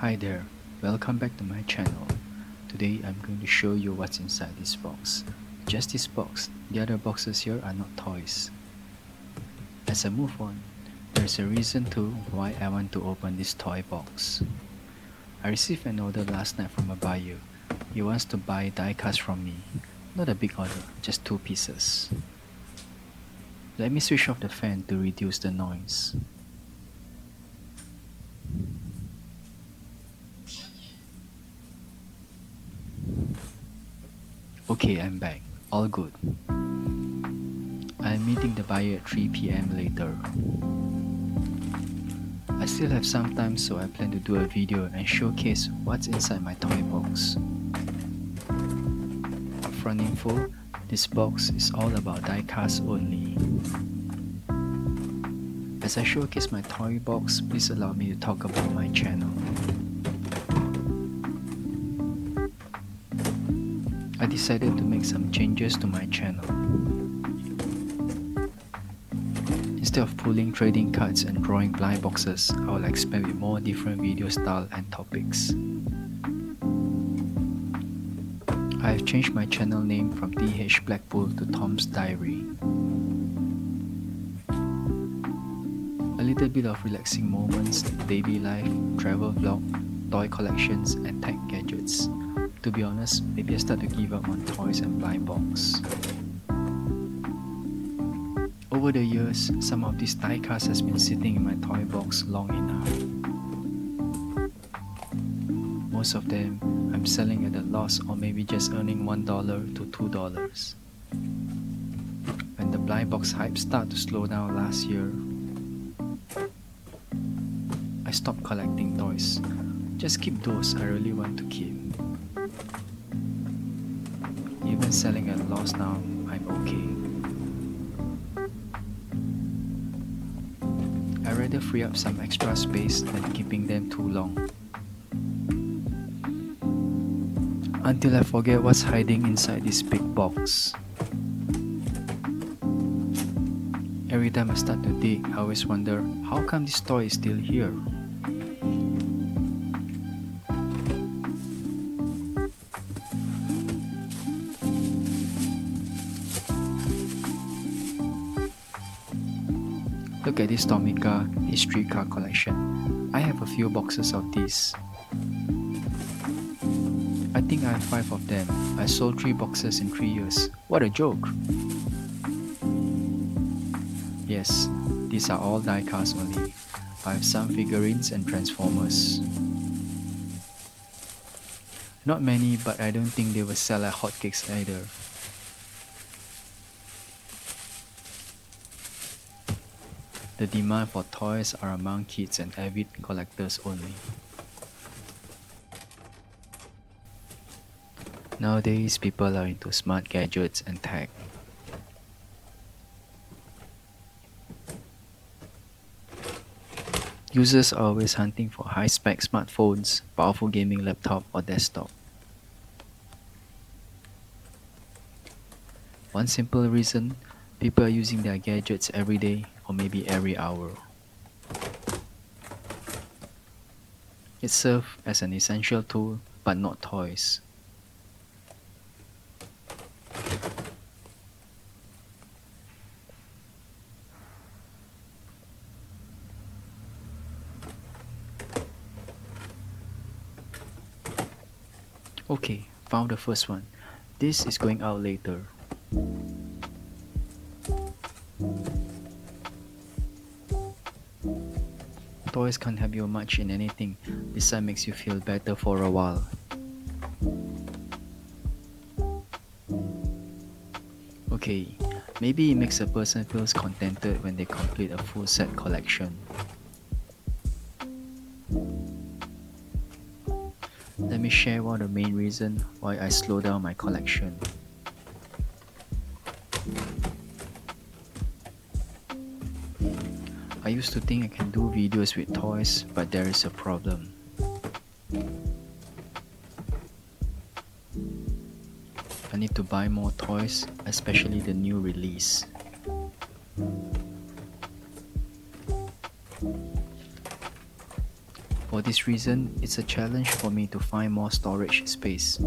Hi there, welcome back to my channel. Today I'm going to show you what's inside this box. Just this box, the other boxes here are not toys. As I move on, there's a reason to why I want to open this toy box. I received an order last night from a buyer. He wants to buy die cast from me. Not a big order, just 2 pieces. Let me switch off the fan to reduce the noise. Okay, I'm back. All good. I'm meeting the buyer at 3 p.m. later. I still have some time, so I plan to do a video and showcase what's inside my toy box. Upfront info, this box is all about die cast only. As I showcase my toy box, please allow me to talk about my channel. I decided to make some changes to my channel. Instead of pulling trading cards and drawing blind boxes, I will experiment with more different video style and topics. I have changed my channel name from TH Blackpool to Tom's Diary. A little bit of relaxing moments, daily life, travel vlog, toy collections and tech gadgets. To be honest, maybe I start to give up on toys and blind box. Over the years, some of these die casts has been sitting in my toy box long enough. Most of them I'm selling at a loss or maybe just earning $1 to $2. When the blind box hype started to slow down last year, I stopped collecting toys. Just keep those I really want to keep. Even selling at a loss now, I'm okay. I'd rather free up some extra space than keeping them too long. Until I forget what's hiding inside this big box. Every time I start to dig, I always wonder, how come this toy is still here? Look at this Tomica history card collection. I have a few boxes of these. I think I have 5 of them. I sold 3 boxes in 3 years. What a joke! Yes, these are all die casts only. I have some figurines and transformers. Not many, but I don't think they will sell like hotcakes either. The demand for toys are among kids and avid collectors only. Nowadays, people are into smart gadgets and tech. Users are always hunting for high-spec smartphones, powerful gaming laptop or desktop. One simple reason, people are using their gadgets every day or maybe every hour. It serves as an essential tool, but not toys. Okay, found the first one. This is going out later. Toys can't help you much in anything, besides makes you feel better for a while. Okay, maybe it makes a person feels contented when they complete a full set collection. Let me share one of the main reasons why I slow down my collection. I used to think I can do videos with toys, but there is a problem. I need to buy more toys, especially the new release. For this reason, it's a challenge for me to find more storage space.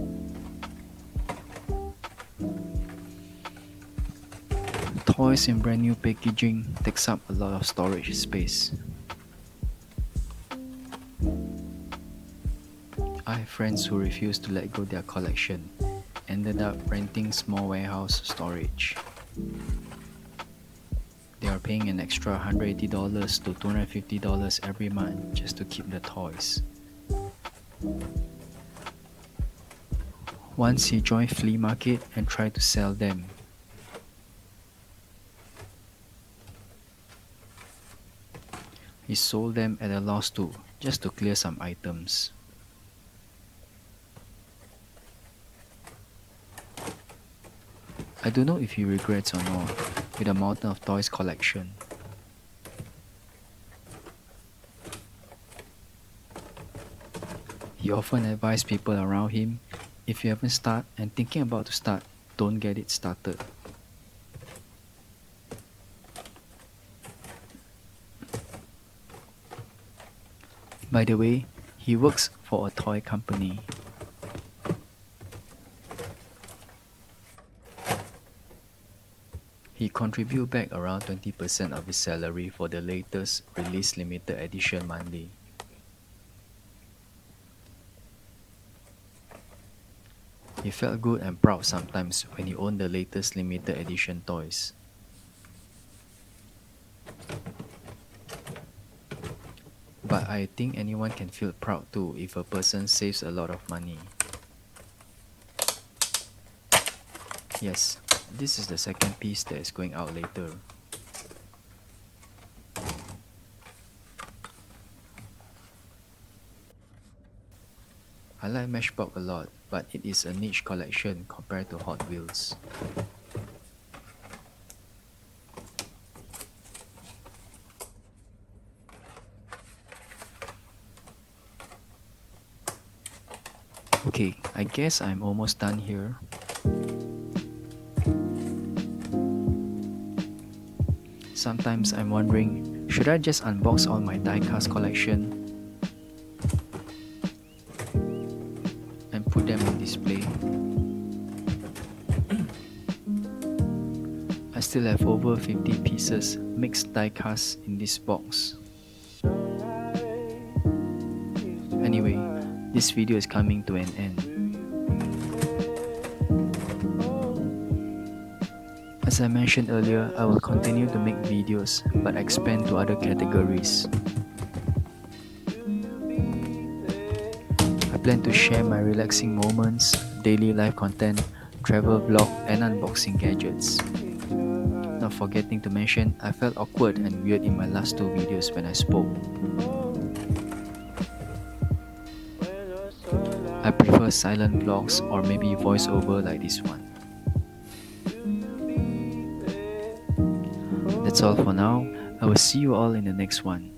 Toys in brand new packaging takes up a lot of storage space. I have friends who refuse to let go their collection, ended up renting small warehouse storage. They are paying an extra $180 to $250 every month just to keep the toys. Once he joined flea market and tried to sell them. He sold them at a loss too, just to clear some items. I don't know if he regrets or not, with a mountain of toys collection. He often advised people around him, if you haven't started and thinking about to start, don't get it started. By the way, he works for a toy company. He contributes back around 20% of his salary for the latest release limited edition monthly. He felt good and proud sometimes when he owned the latest limited edition toys. But I think anyone can feel proud too if a person saves a lot of money. Yes, this is the second piece that is going out later. I like Matchbox a lot, but it is a niche collection compared to Hot Wheels. Okay, I guess I'm almost done here. Sometimes I'm wondering, should I just unbox all my die-cast collection and put them on display? I still have over 50 pieces mixed die-cast in this box. Anyway, this video is coming to an end. As I mentioned earlier, I will continue to make videos but expand to other categories. I plan to share my relaxing moments, daily life content, travel vlog and unboxing gadgets. Not forgetting to mention, I felt awkward and weird in my last two videos when I spoke. I prefer silent vlogs or maybe voiceover like this one. That's all for now. I will see you all in the next one.